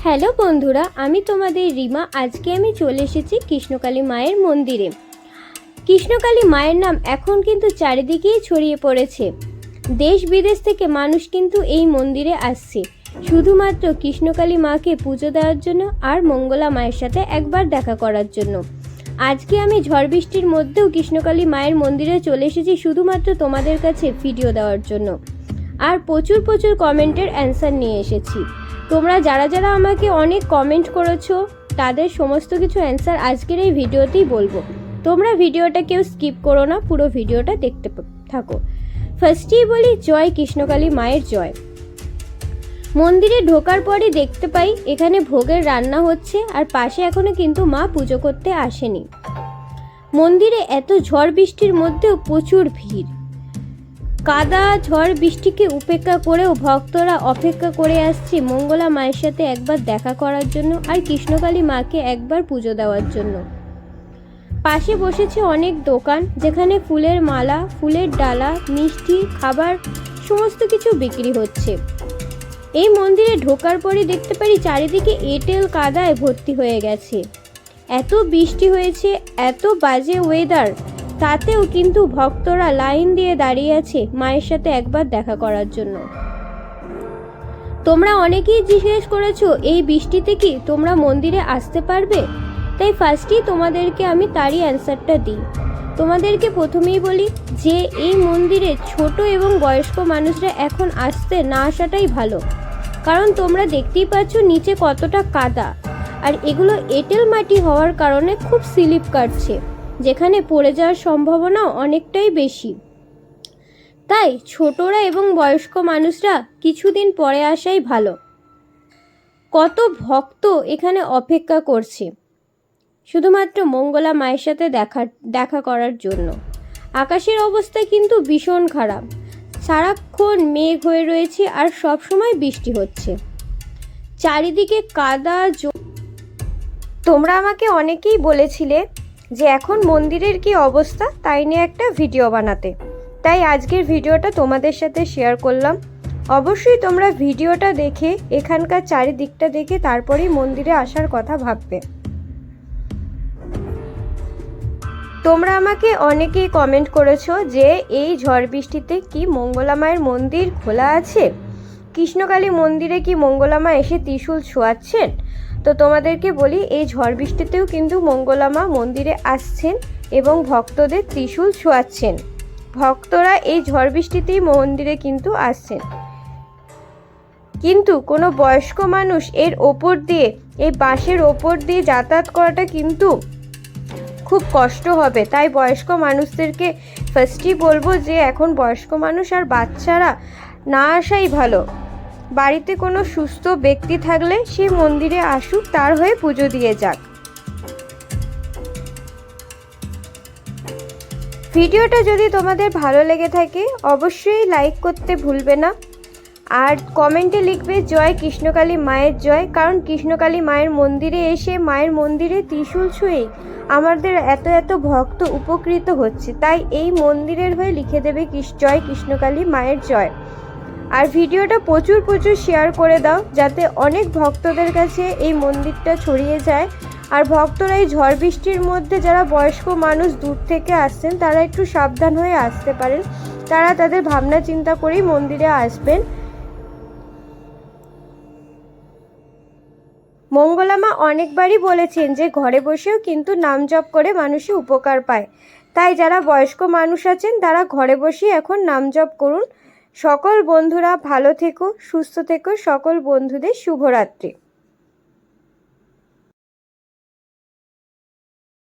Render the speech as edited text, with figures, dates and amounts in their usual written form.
Hello বন্ধুরা, আমি তোমাদের রিমা। আজকে আমি চলে এসেছি কৃষ্ণকালী মায়ের মন্দিরে। কৃষ্ণকালী মায়ের নাম এখন কিন্তু চারিদিকেই ছড়িয়ে পড়েছে। দেশ বিদেশ থেকে মানুষ কিন্তু এই মন্দিরে আসছে শুধুমাত্র কৃষ্ণকালী মাকে পুজো দেওয়ার জন্য আর মঙ্গলা মায়ের সাথে একবার দেখা করার জন্য। আজকে আমি ঝড় বৃষ্টির মধ্যেও কৃষ্ণকালী মায়ের মন্দিরে চলে এসেছি শুধুমাত্র তোমাদের কাছে ভিডিও দেওয়ার জন্য। আর প্রচুর কমেন্টের অ্যান্সার নিয়ে এসেছি। তোমরা যারা আমাকে অনেক কমেন্ট করেছো তাদের সমস্ত কিছু অ্যান্সার আজকের এই ভিডিওতেই বলবো। তোমরা ভিডিওটা কেউ স্কিপ করো না, পুরো ভিডিওটা দেখতে থাকো। ফার্স্টেই বলি, জয় কৃষ্ণকালী মায়ের জয়। মন্দিরে ঢোকার পরই দেখতে পাই এখানে ভোগের রান্না হচ্ছে, আর পাশে এখনো কিন্তু মা পুজো করতে আসেনি। মন্দিরে এত ঝড় বৃষ্টির মধ্যেও প্রচুর ভিড়। কাদা ঝড় বৃষ্টিকে উপেক্ষা করেও ভক্তরা অপেক্ষা করে আসছে মঙ্গলা মায়ের সাথে একবার দেখা করার জন্য আর কৃষ্ণকালী মাকে একবার পুজো দেওয়ার জন্য। পাশে বসেছে অনেক দোকান, যেখানে ফুলের মালা, ফুলের ডালা, মিষ্টি, খাবার সমস্ত কিছু বিক্রি হচ্ছে। এই মন্দিরে ঢোকার পরই দেখতে পারি চারিদিকে এঁটেল কাদায় ভর্তি হয়ে গেছে। এত বৃষ্টি হয়েছে, এত বাজে ওয়েদার, তাতেও কিন্তু ভক্তরা লাইন দিয়ে দাঁড়িয়ে আছে মায়ের সাথে একবার দেখা করার জন্য। তোমরা অনেকেই জিজ্ঞেস করেছো এই বৃষ্টিতে কি তোমরা মন্দিরে আসতে পারবে, তাই ফার্স্টেই তোমাদেরকে আমি তারই অ্যান্সারটা দিই। তোমাদেরকে প্রথমেই বলি যে এই মন্দিরে ছোট এবং বয়স্ক মানুষরা এখন আসতে না আসাটাই ভালো, কারণ তোমরা দেখতেই পাচ্ছ নিচে কতটা কাদা, আর এগুলো এঁটেল মাটি হওয়ার কারণে খুব স্লিপ কাটছে, যেখানে পড়ে যাওয়ার সম্ভাবনাও অনেকটাই বেশি। তাই ছোটরা এবং বয়স্ক মানুষরা কিছুদিন পরে আসাই ভালো। কত ভক্ত এখানে অপেক্ষা করছে শুধুমাত্র মঙ্গলা মায়ের সাথে দেখা করার জন্য। আকাশের অবস্থা কিন্তু ভীষণ খারাপ, সারাক্ষণ মেঘ হয়ে রয়েছে আর সব সময় বৃষ্টি হচ্ছে, চারিদিকে কাদা। তোমরা আমাকে অনেকেই বলেছিলে যে এখন মন্দিরের কি অবস্থা তাই নিয়ে একটা ভিডিও বানাতে, তাই আজকের ভিডিওটা তোমাদের সাথে শেয়ার করলাম। অবশ্যই তোমরা ভিডিওটা দেখে এখানকার চারিদিকটা দেখে তারপরেই মন্দিরে আসার কথা ভাববে। তোমরা আমাকে অনেকেই কমেন্ট করেছো যে এই ঝড় বৃষ্টিতে কি মঙ্গলা মায়ের মন্দির খোলা আছে, কৃষ্ণকালী মন্দিরে কি মঙ্গলা মা এসে ত্রিশূল ছোঁয়াচ্ছেন। তো তোমাদেরকে বলি, এই ঝড় বৃষ্টিতেও কিন্তু মঙ্গলা মা মন্দিরে আসছেন এবং ভক্তদের ত্রিশূল ছোঁয়াচ্ছেন। ভক্তরা এই ঝড় বৃষ্টিতেই মন্দিরে কিন্তু আসছেন, কিন্তু কোনো বয়স্ক মানুষ এর ওপর দিয়ে, এই বাঁশের ওপর দিয়ে যাতায়াত করাটা কিন্তু খুব কষ্ট হবে। তাই বয়স্ক মানুষদেরকে ফার্স্টই বলবো যে এখন বয়স্ক মানুষ আর বাচ্চারা না আসাই ভালো। বাড়িতে কোনো সুস্থ ব্যক্তি থাকলে সে মন্দিরে আসুক, তার হয়ে পুজো দিয়ে যাক। ভিডিওটা যদি তোমাদের ভালো লেগে থাকে অবশ্যই লাইক করতে ভুলবে না, আর কমেন্টে লিখবে জয় কৃষ্ণকালী মায়ের জয়, কারণ কৃষ্ণকালী মায়ের মন্দিরে এসে মায়ের মন্দিরে ত্রিশূল ছুঁয়ে আমাদের এত ভক্ত উপকৃত হচ্ছে। তাই এই মন্দিরের হয়ে লিখে দেবে জয় কৃষ্ণকালী মায়ের জয়। আর ভিডিওটা প্রচুর শেয়ার করে দাও, যাতে অনেক ভক্তদের কাছে এই মন্দিরটা ছড়িয়ে যায়। আর ভক্তরা এই ঝড় বৃষ্টির মধ্যে যারা বয়স্ক মানুষ দূর থেকে আসছেন তারা একটু সাবধান হয়ে আসতে পারেন, তারা তাদের ভাবনা চিন্তা করেই মন্দিরে আসবেন। মঙ্গলা মা অনেকবারই বলেছেন যে ঘরে বসেও কিন্তু নাম জপ করে মানুষে উপকার পায়, তাই যারা বয়স্ক মানুষ আছেন তারা ঘরে বসেই এখন নাম জপ করুন। সকল বন্ধুরা ভালো থেকো, সুস্থ থেকো। সকল বন্ধুদের শুভরাত্রি।